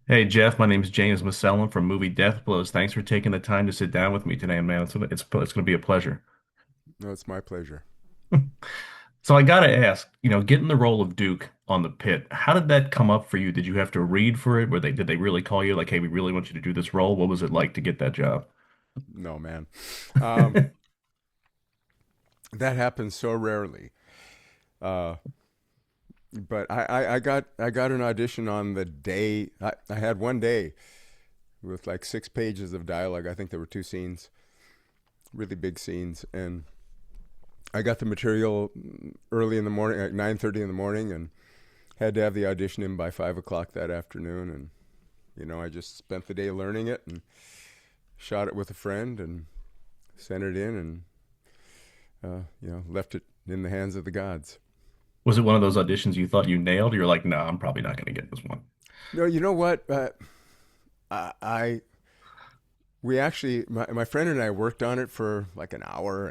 Hey Jeff, my name is James Masellan from Movie Death Blows. Thanks for taking the time to sit down with me today, man. It's going to be a pleasure. No, it's my pleasure. So I gotta ask, getting the role of Duke on the Pit, how did that come up for you? Did you have to read for it? Did they really call you like, hey, we really want you to do this role? What was it like to get that job? No, man. Um, that happens so rarely. Uh, but I got an audition on the day. I had one day with like 6 pages of dialogue. I think there were two scenes, really big scenes, and I got the material early in the morning, at 9:30 in the morning, and had to have the audition in by 5 o'clock that afternoon. And I just spent the day learning it and shot it with a friend and sent it in, and left it in the hands of the gods. Was it one of those auditions you thought you nailed? You're like, no, I'm probably not going to get this one. No, you know what? I we actually my friend and I worked on it for like an hour,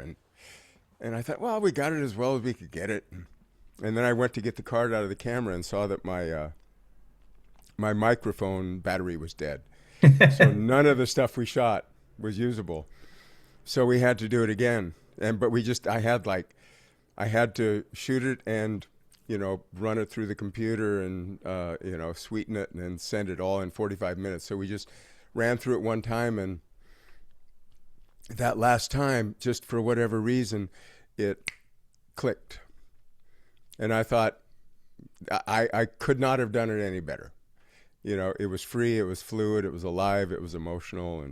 and I thought, well, we got it as well as we could get it. And then I went to get the card out of the camera and saw that my microphone battery was dead. So none of the stuff we shot was usable. So we had to do it again. And but we just I had to shoot it and run it through the computer and sweeten it and then send it all in 45 minutes. So we just ran through it one time, and that last time, just for whatever reason, it clicked. And I thought I could not have done it any better. It was free, it was fluid, it was alive, it was emotional,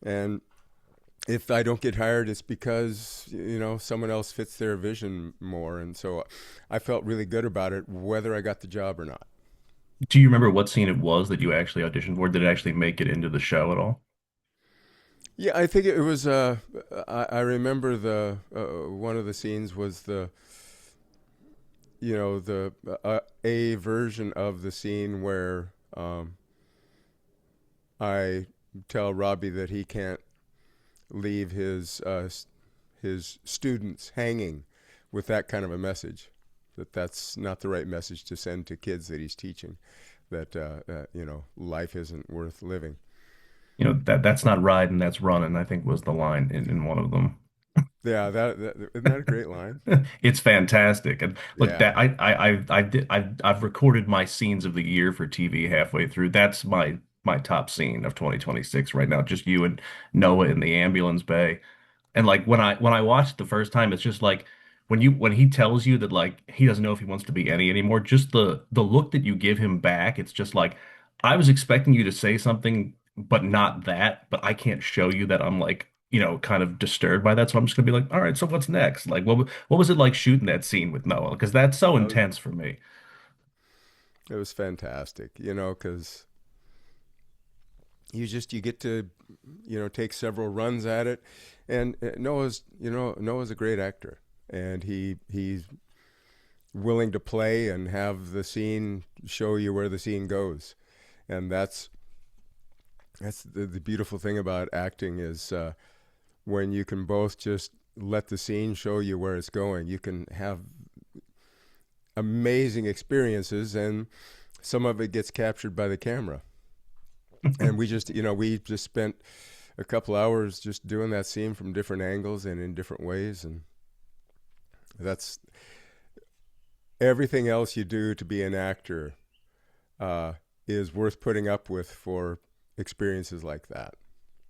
and if I don't get hired, it's because someone else fits their vision more, and so I felt really good about it, whether I got the job or not. Do you remember what scene it was that you actually auditioned for? Did it actually make it into the show at all? Yeah, I think it was. I remember the one of the scenes was the a version of the scene where I tell Robbie that he can't leave his students hanging with that kind of a message. That's not the right message to send to kids that he's teaching. That life isn't worth living. That's not riding, that's running, I think was the line in one of them. Yeah, that isn't that a great line? It's fantastic. And look, Yeah. I've recorded my scenes of the year for TV halfway through. That's my top scene of 2026 right now. Just you and Noah in the ambulance bay. And like when I watched it the first time, it's just like when he tells you that like he doesn't know if he wants to be Annie anymore, just the look that you give him back, it's just like I was expecting you to say something, but not that, but I can't show you that I'm like, kind of disturbed by that. So I'm just gonna be like, all right, so what's next? Like what was it like shooting that scene with Noah? Because that's so Uh, intense for me. it was fantastic, because you get to take several runs at it, and Noah's a great actor, and he's willing to play and have the scene show you where the scene goes, and that's the beautiful thing about acting is when you can both just let the scene show you where it's going. You can have amazing experiences, and some of it gets captured by the camera. And we just spent a couple hours just doing that scene from different angles and in different ways, and that's everything else you do to be an actor uh, is worth putting up with for experiences like that.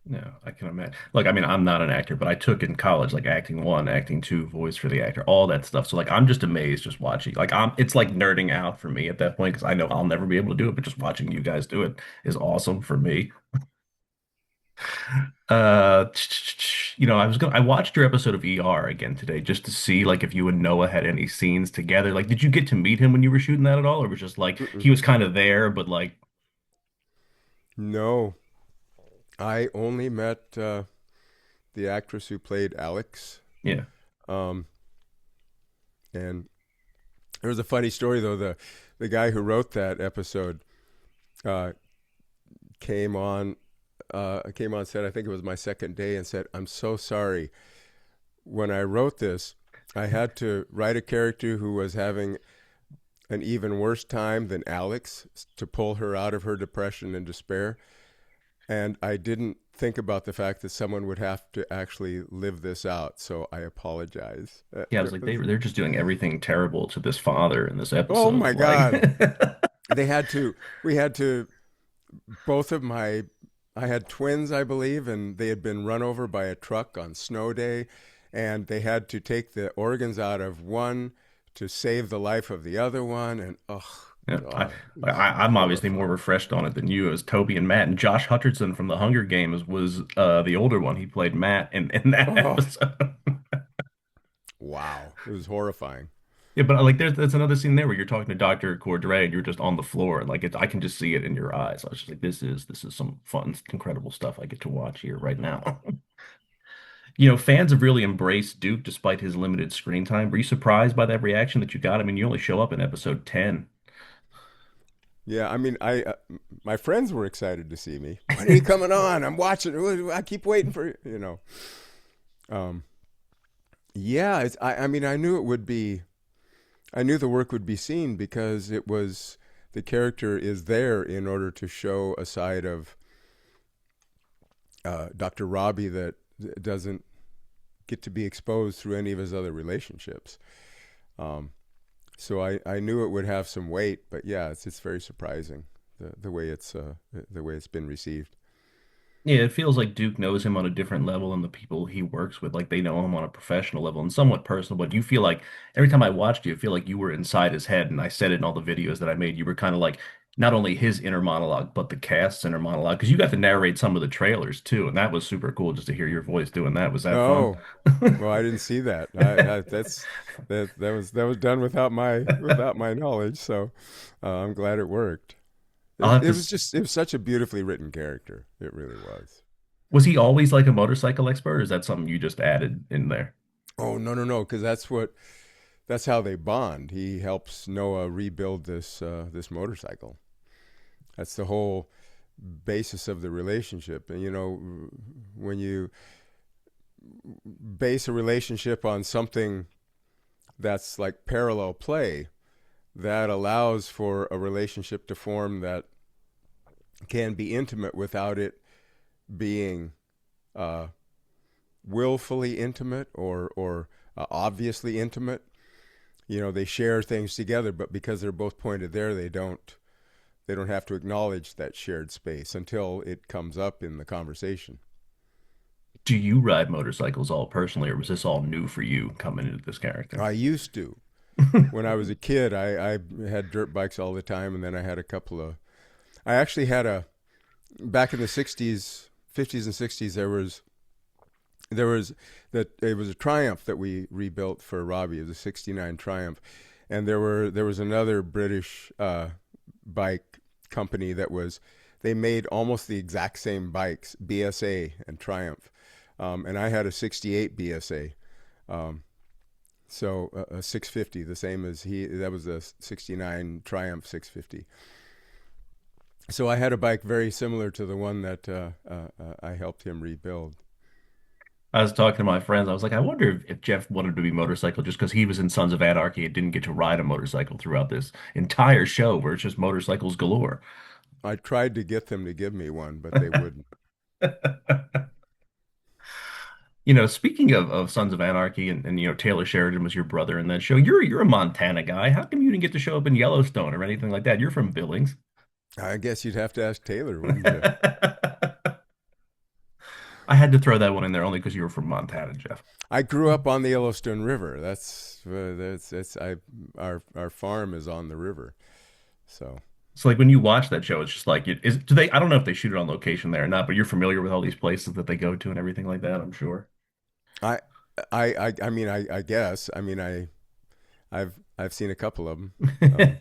Yeah, I can imagine. Look, I mean, I'm not an actor, but I took in college like acting one, acting two, voice for the actor, all that stuff. So like I'm just amazed just watching. Like it's like nerding out for me at that point because I know I'll never be able to do it, but just watching you guys do it is awesome for me. Uh, I watched your episode of ER again today just to see like if you and Noah had any scenes together. Like, did you get to meet him when you were shooting that at all, or was just like Mm-mm. he was kind of there, but like, No, I only met the actress who played Alex. yeah. Um, and there was a funny story though. The guy who wrote that episode uh, came on came on set. I think it was my second day, and said, "I'm so sorry. When I wrote this, I had to write a character who was having an even worse time than Alex to pull her out of her depression and despair. And I didn't think about the fact that someone would have to actually live this out. So I apologize. Yeah, I was It like, was, they're just doing everything terrible to this father in this oh episode. my Like, God. They had to, we had to, both of my, I had twins, I believe, and they had been run over by a truck on snow day. And they had to take the organs out of one to save the life of the other one. And oh, yeah, God, it was I'm obviously more horrifying. refreshed on it than you. It was Toby and Matt, and Josh Hutcherson from The Hunger Games was the older one. He played Matt in that Oh, episode. wow. It was horrifying. Yeah, but like there's another scene there where you're talking to Dr. Cordray and you're just on the floor and like I can just see it in your eyes. I was just like, this is some fun, incredible stuff I get to watch here right now. You know, fans have really embraced Duke despite his limited screen time. Were you surprised by that reaction that you got? I mean, you only show up in episode 10. Yeah, I mean, my friends were excited to see me. When are you coming on? I'm watching. I keep waiting for you. Um, yeah, I mean, I knew it would be. I knew the work would be seen because it was the character is there in order to show a side of Dr. Robbie that doesn't get to be exposed through any of his other relationships. Um, so I knew it would have some weight, but yeah, it's very surprising the way the way it's been received. Yeah, it feels like Duke knows him on a different level than the people he works with. Like they know him on a professional level and somewhat personal. But you feel like every time I watched you, I feel like you were inside his head. And I said it in all the videos that I made. You were kind of like not only his inner monologue, but the cast's inner monologue. Because you got to narrate some of the trailers too. And that was super cool just to hear your voice doing that. Was that fun? Oh, well, I didn't see that. That was done without my knowledge. So I'm glad it worked. I'll have to. It was such a beautifully written character. It really was. Was he always like a motorcycle expert, or is that something you just added in there? Oh no, no, no, because that's how they bond. He helps Noah rebuild this motorcycle. That's the whole basis of the relationship. And when you base a relationship on something that's like parallel play, that allows for a relationship to form that can be intimate without it being uh, willfully intimate or obviously intimate. They share things together, but because they're both pointed there, they don't have to acknowledge that shared space until it comes up in the conversation. Do you ride motorcycles all personally, or was this all new for you coming into this character? I used to. When I was a kid, I had dirt bikes all the time, and then I had a couple of. I actually had back in the '60s, '50s, and '60s. There was that it was a Triumph that we rebuilt for Robbie. It was a '69 Triumph, and there was another British bike company they made almost the exact same bikes, BSA and Triumph, and I had a '68 BSA. Um, So a 650, the same as that was a '69 Triumph 650. So I had a bike very similar to the one that I helped him rebuild. I was talking to my friends. I was like, I wonder if Jeff wanted to be motorcycle just because he was in Sons of Anarchy and didn't get to ride a motorcycle throughout this entire show where it's just motorcycles galore. I tried to get them to give me one, but they wouldn't. You know, speaking of Sons of Anarchy and Taylor Sheridan was your brother in that show. You're a Montana guy. How come you didn't get to show up in Yellowstone or anything like that? You're from Billings. I guess you'd have to ask Taylor, wouldn't you? I had to throw that one in there only because you were from Montana, Jeff. I grew up on the Yellowstone River. That's our farm is on the river. So So like when you watch that show, it's just like do they I don't know if they shoot it on location there or not, but you're familiar with all these places that they go to and everything like that, I'm sure. I I mean I guess I mean I've seen a couple of them. Um,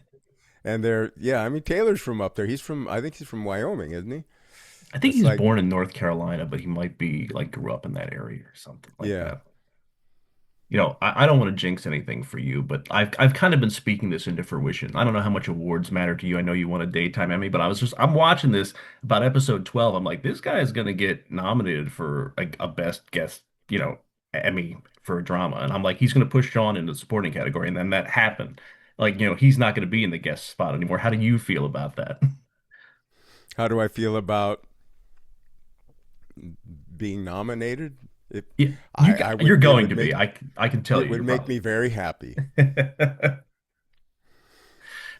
and they're yeah, I mean Taylor's from up there. I think he's from Wyoming, isn't he? I think he That's was like born in North Carolina, but he might be like grew up in that area or something like yeah. that. You know, I don't want to jinx anything for you, but I've kind of been speaking this into fruition. I don't know how much awards matter to you. I know you won a daytime Emmy, but I'm watching this about episode 12. I'm like, this guy is gonna get nominated for a best guest, Emmy for a drama. And I'm like, he's gonna push Sean into the supporting category. And then that happened. Like, he's not going to be in the guest spot anymore. How do you feel about that? How do I feel about being nominated? It, Yeah, I you're would. going to be. I can tell It you, would you're make probably. me very happy.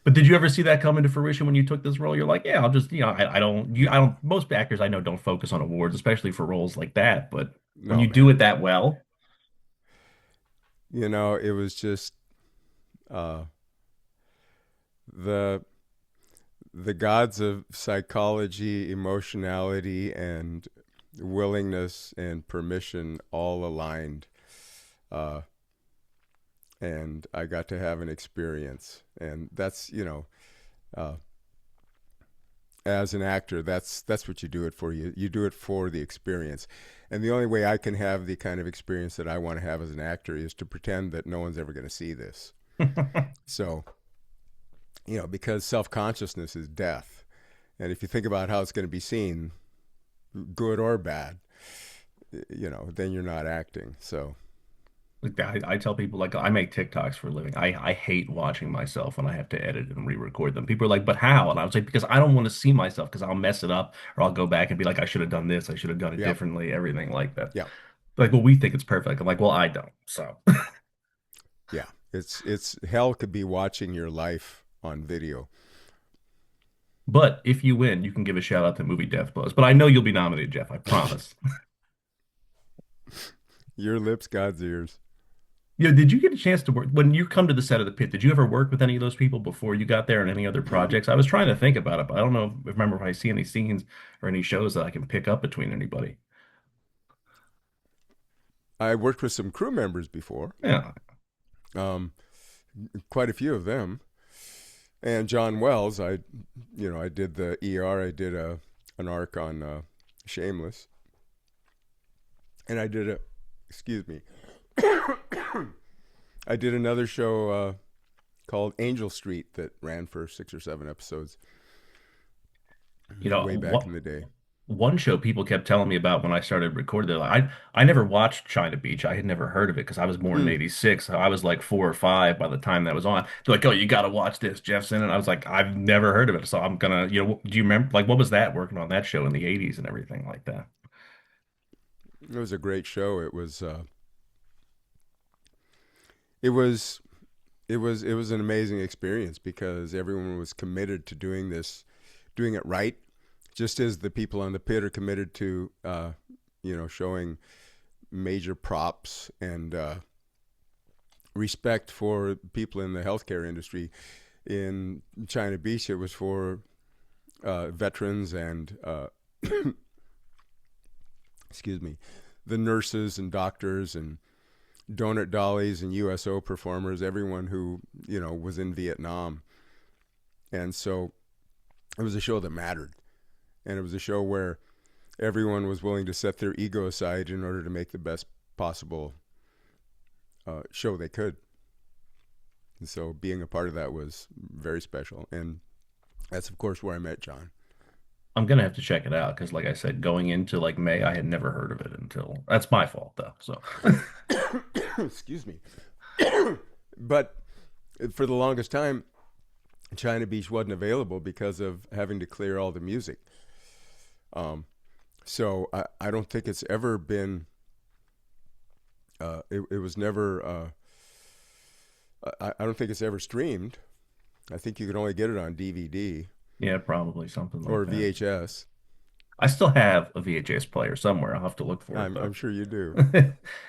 But did you ever see that come into fruition when you took this role? You're like, yeah, I'll just, I don't, most actors I know don't focus on awards, especially for roles like that. But when No, you do man. it that well, It was just uh, the the gods of psychology, emotionality, and willingness and permission all aligned, uh, and I got to have an experience. And that's uh, as an actor, that's what you do it for. You do it for the experience. And the only way I can have the kind of experience that I want to have as an actor is to pretend that no one's ever going to see this. So, because self consciousness is death. And if you think about how it's going to be seen, good or bad, then you're not acting. So, like I tell people, like, I make TikToks for a living. I hate watching myself when I have to edit and re-record them. People are like, but how? And I was like, because I don't want to see myself because I'll mess it up or I'll go back and be like, I should have done this. I should have done it yeah, differently, everything like that. yeah, Like, well, we think it's perfect. I'm like, well, I don't. So, yeah. It's hell could be watching your life on video. but if you win, you can give a shout out to movie Death Blows. But I know you'll be nominated, Jeff. I promise. Your lips, God's ears. Did you get a chance to work when you come to the set of the Pit? Did you ever work with any of those people before you got there and any other projects? I was trying to think about it, but I don't know remember if I see any scenes or any shows that I can pick up between anybody. I worked with some crew members before, Yeah. um, quite a few of them. And John Wells, I did the ER. I did an arc on Shameless, and excuse me, I did another show called Angel Street that ran for 6 or 7 episodes You know, way back what in the day. one show people kept telling me about when I started recording, they're like, I never watched China Beach. I had never heard of it because I was born in Hmm. '86. So I was like 4 or 5 by the time that was on. They're like, oh, you got to watch this, Jeff's in it. I was like, I've never heard of it. So I'm gonna, do you remember, like, what was that working on that show in the '80s and everything like that? It was a great show. It was it was an amazing experience because everyone was committed to doing it right, just as the people on the pit are committed to showing major props and respect for people in the healthcare industry. In China Beach, it was for veterans and excuse me, the nurses and doctors and donut dollies and USO performers, everyone who was in Vietnam. And so it was a show that mattered, and it was a show where everyone was willing to set their ego aside in order to make the best possible show they could. And so being a part of that was very special, and that's of course where I met John. I'm gonna have to check it out because, like I said, going into like May, I had never heard of it until that's my fault though. So, Excuse me. But for the longest time, China Beach wasn't available because of having to clear all the music. Um, so I don't think it's ever been. It was never. I don't think it's ever streamed. I think you could only get it on DVD yeah, probably something like or that. VHS. I still have a VHS player somewhere. I'll have to look for it I'm though. sure you do.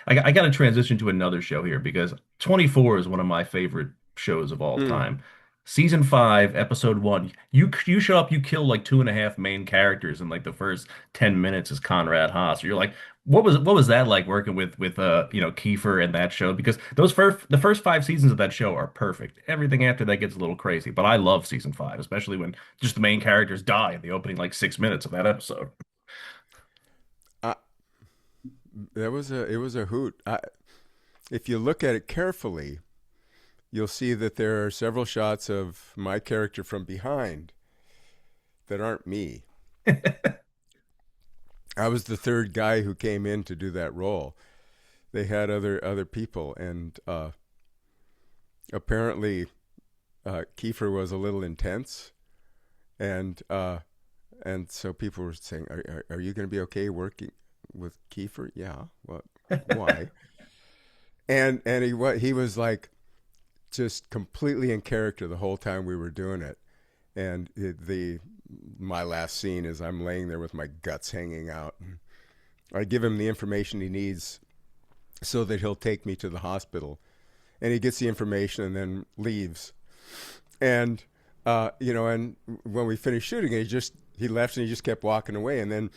I got to transition to another show here because 24 is one of my favorite shows of all Mm. time. Season 5, episode 1. You show up, you kill like two and a half main characters in like the first 10 minutes as Conrad Haas. You're like, what was that like working with Kiefer and that show? Because the first 5 seasons of that show are perfect. Everything after that gets a little crazy, but I love season 5, especially when just the main characters die in the opening like 6 minutes of that episode. I, it was a hoot. If you look at it carefully, you'll see that there are several shots of my character from behind that aren't me. I was the third guy who came in to do that role. They had other people, and apparently Kiefer was a little intense, and so people were saying, are you going to be okay working with Kiefer? Yeah. Well, why? And he was like just completely in character the whole time we were doing it. And the my last scene is I'm laying there with my guts hanging out. I give him the information he needs so that he'll take me to the hospital, and he gets the information and then leaves. And and when we finished shooting, he left and he just kept walking away. And then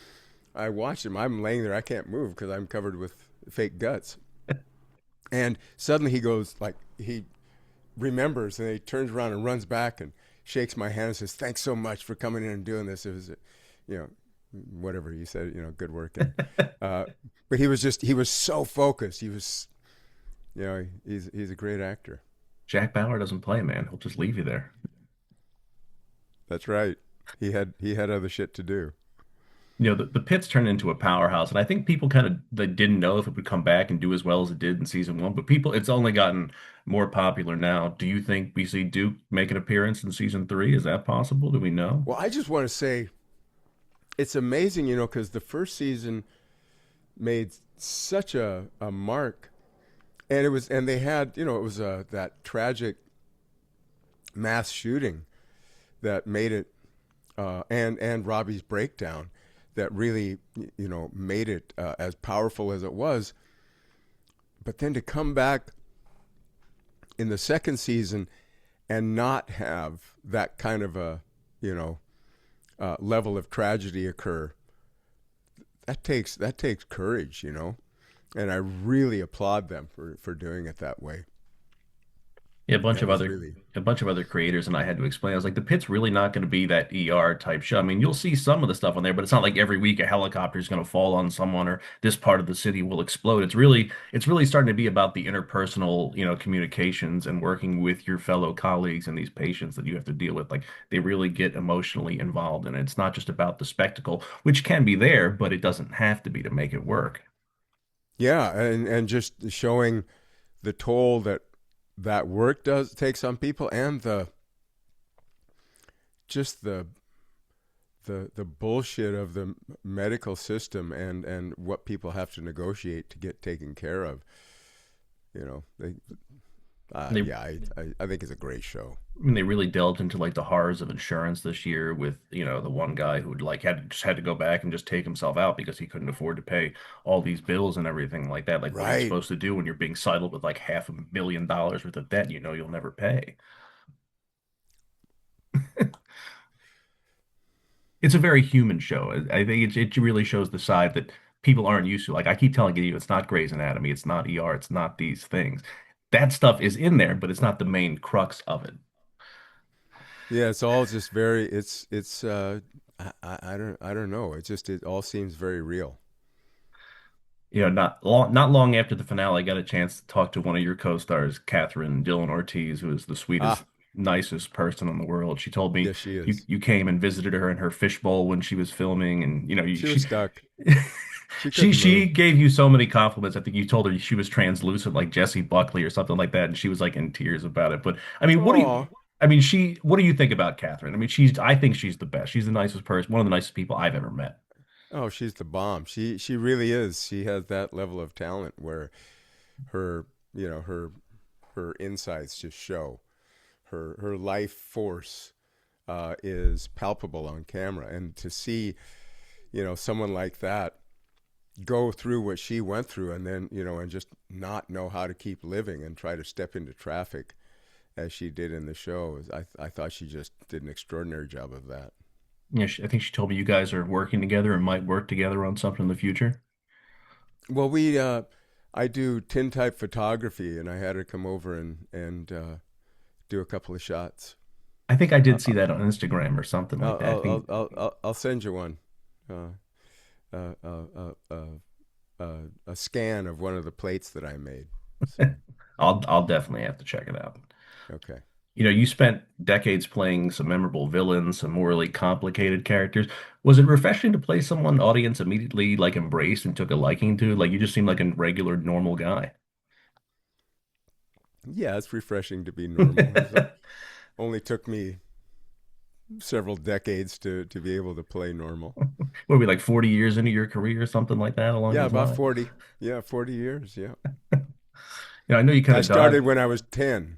I watched him. I'm laying there. I can't move because I'm covered with fake guts. And suddenly he goes like he remembers, and he turns around and runs back and shakes my hand and says, "Thanks so much for coming in and doing this. It was, you know, whatever he said, good work." And uh, but he was so focused. He was, he's a great actor. Jack Bauer doesn't play, man. He'll just leave you there. That's right. He had other shit to do. The Pitt's turned into a powerhouse, and I think people kind of they didn't know if it would come back and do as well as it did in season one. But it's only gotten more popular now. Do you think we see Duke make an appearance in season three? Is that possible? Do we know? Well, I just want to say it's amazing, because the first season made such a mark, and they had, it was that tragic mass shooting that made it, and Robbie's breakdown that really, made it as powerful as it was. But then to come back in the second season and not have that kind of a, level of tragedy occur, that takes courage, and I really applaud them for doing it that way. Yeah, That was really a bunch of other creators, and I had to explain. I was like, the Pit's really not going to be that ER type show. I mean, you'll see some of the stuff on there, but it's not like every week a helicopter is going to fall on someone or this part of the city will explode. It's really starting to be about the interpersonal, communications and working with your fellow colleagues and these patients that you have to deal with. Like they really get emotionally involved, and it's not just about the spectacle, which can be there, but it doesn't have to be to make it work. yeah, and just showing the toll that work does takes on people, and the just the bullshit of the medical system, and what people have to negotiate to get taken care of. They They yeah, I think it's a great show. I mean, they really delved into like the horrors of insurance this year with, the one guy who like had to go back and just take himself out because he couldn't afford to pay all these bills and everything like that. Like, what are you Right. supposed to do when you're being saddled with like $500,000 worth of debt you'll never pay? It's a very human show. I think it really shows the side that people aren't used to. Like I keep telling you, it's not Grey's Anatomy, it's not ER, it's not these things. That stuff is in there, but it's not the main crux of it. Yeah, it's all just very. It's. I don't know. It all seems very real. Not long after the finale, I got a chance to talk to one of your co-stars, Catherine Dillon Ortiz, who is the sweetest, Ah, nicest person in the world. She told me yes, she you is. you came and visited her in her fishbowl when she was filming, and She was stuck. She she couldn't she move. gave you so many compliments. I think you told her she was translucent like Jessie Buckley or something like that, and she was like in tears about it. But I mean, Oh, what do you think about Catherine? I mean, I think she's the best. She's the nicest person, one of the nicest people I've ever met. oh, she's the bomb. She really is. She has that level of talent where her her insights just show. Her life force is palpable on camera, and to see someone like that go through what she went through, and then and just not know how to keep living and try to step into traffic as she did in the show. I thought she just did an extraordinary job of that. Yeah, I think she told me you guys are working together and might work together on something in the future. Well, I do tintype photography, and I had her come over and do a couple of shots. I think I Uh, did see that on Instagram or something like that. I think I'll send you one. Uh, uh, uh, uh, uh, a scan of one of the plates that I made. So I'll definitely have to check it out. okay. You spent decades playing some memorable villains, some morally complicated characters. Was it refreshing to play someone the audience immediately like embraced and took a liking to? Like you just seemed like a regular, normal guy. Yeah, it's refreshing to be normal. only took me several decades to be able to play normal. What are we like 40 years into your career or something like that along Yeah, those about lines? 40. Yeah, 40 years. Yeah. I know you kind I of dodged. started when I was 10.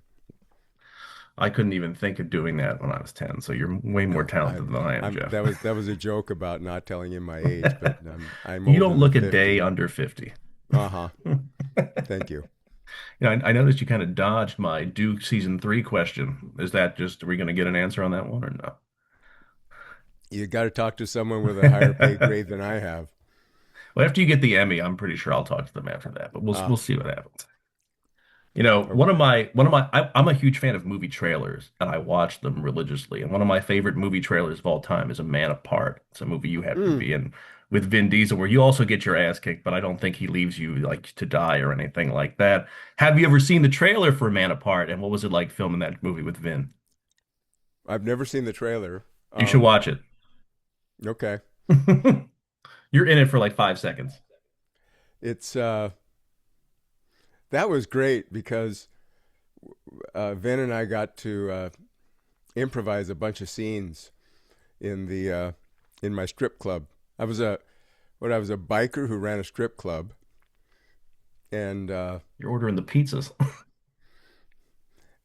I couldn't even think of doing that when I was 10, so you're way more No, talented than I am, I'm Jeff. that was a joke about not telling you my age, but I'm You older don't than look a 50. day under 50. Uh-huh. Thank you. I noticed you kind of dodged my Duke season 3 question. Is that just, are we going to get an answer on that one or You got to talk to someone with a higher pay no? grade than I have. Well, after you get the Emmy, I'm pretty sure I'll talk to them after that, but we'll Ah, see what happens. okay. I'm a huge fan of movie trailers and I watch them religiously. And one of my favorite movie trailers of all time is A Man Apart. It's a movie you happen to Mm, be in with Vin Diesel where you also get your ass kicked, but I don't think he leaves you like to die or anything like that. Have you ever seen the trailer for A Man Apart and what was it like filming that movie with Vin? I've never seen the trailer. You should watch it. Okay. You're in it for like 5 seconds. It's that was great because Vin and I got to improvise a bunch of scenes in the in my strip club. I was a biker who ran a strip club, and You're ordering the pizzas.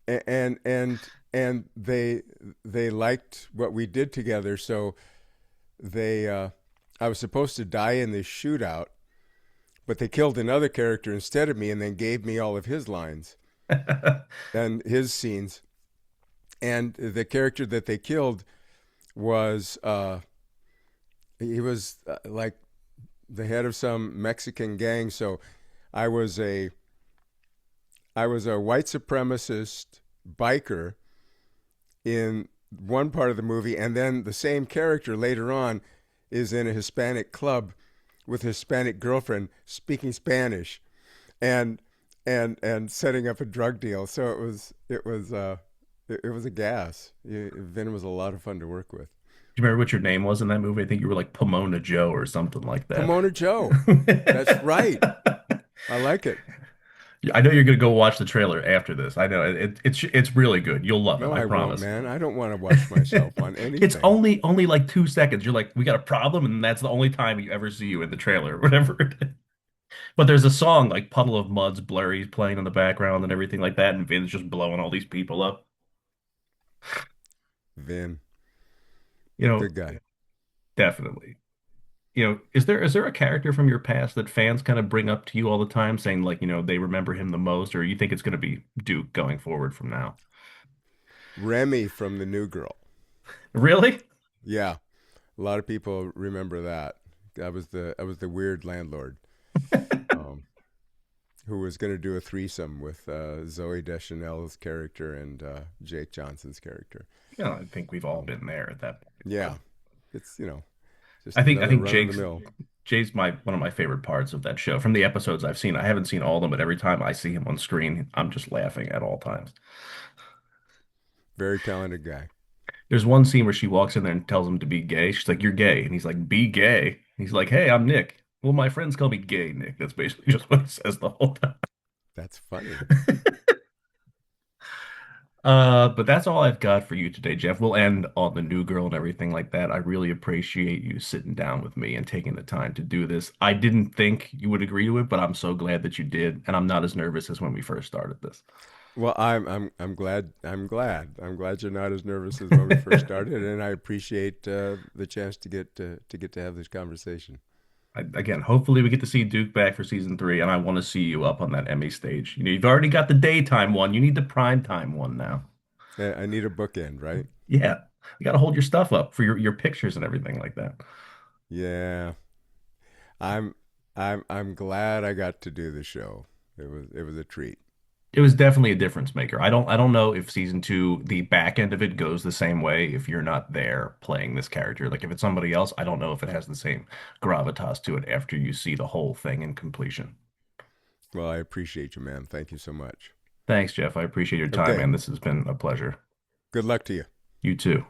and and and they liked what we did together. So they I was supposed to die in this shootout, but they killed another character instead of me, and then gave me all of his lines and his scenes. And the character that they killed was he was like the head of some Mexican gang. So I was a I was a white supremacist biker in one part of the movie, and then the same character later on is in a Hispanic club with a Hispanic girlfriend speaking Spanish and and setting up a drug deal. So it was a gas. Vin was a lot of fun to work with. Do you remember what your name was in that movie? I think you were like Pomona Joe or something like that. Pomona Joe. That's right. I like it. I know you're gonna go watch the trailer after this. I know it's really good. You'll love it. No, I I won't, promise. man. I don't want to watch myself on It's anything. only like 2 seconds. You're like, we got a problem, and that's the only time you ever see you in the trailer or whatever it is. But there's a song like Puddle of Mud's blurry playing in the background and everything like that, and Vin's just blowing all these people up. Vin, You know, good guy. definitely. Is there a character from your past that fans kind of bring up to you all the time, saying like, they remember him the most, or you think it's going to be Duke going forward from now? Remy from The New Girl. Really? Yeah, a lot of people remember that. I was the weird landlord um, who was going to do a threesome with Zoe Deschanel's character and Jake Johnson's character. I think we've all been there at that point. Yeah, it's I just think I another think run of the mill. Jay's my one of my favorite parts of that show. From the episodes I've seen, I haven't seen all of them, but every time I see him on screen, I'm just laughing at all times. Very talented guy. There's one scene where she walks in there and tells him to be gay. She's like, "You're gay," and he's like, "Be gay." He's like, "Hey, I'm Nick." Well, my friends call me gay, Nick. That's basically just what he says the whole time. That's funny. But that's all I've got for you today, Jeff. We'll end on the new girl and everything like that. I really appreciate you sitting down with me and taking the time to do this. I didn't think you would agree to it, but I'm so glad that you did, and I'm not as nervous as when we first started this. Well, I'm glad you're not as nervous as when we first started, and I appreciate the chance to get to have this conversation. Again, hopefully we get to see Duke back for season 3, and I want to see you up on that Emmy stage. You've already got the daytime one. You need the primetime one now. I need a bookend, right? Yeah, you got to hold your stuff up for your pictures and everything like that. Yeah, I'm I'm glad I got to do the show. It was a treat. It was definitely a difference maker. I don't know if season 2, the back end of it goes the same way if you're not there playing this character. Like if it's somebody else, I don't know if it has the same gravitas to it after you see the whole thing in completion. Well, I appreciate you, man. Thank you so much. Thanks, Jeff. I appreciate your time, Okay, man. This has been a pleasure. good luck to you. You too.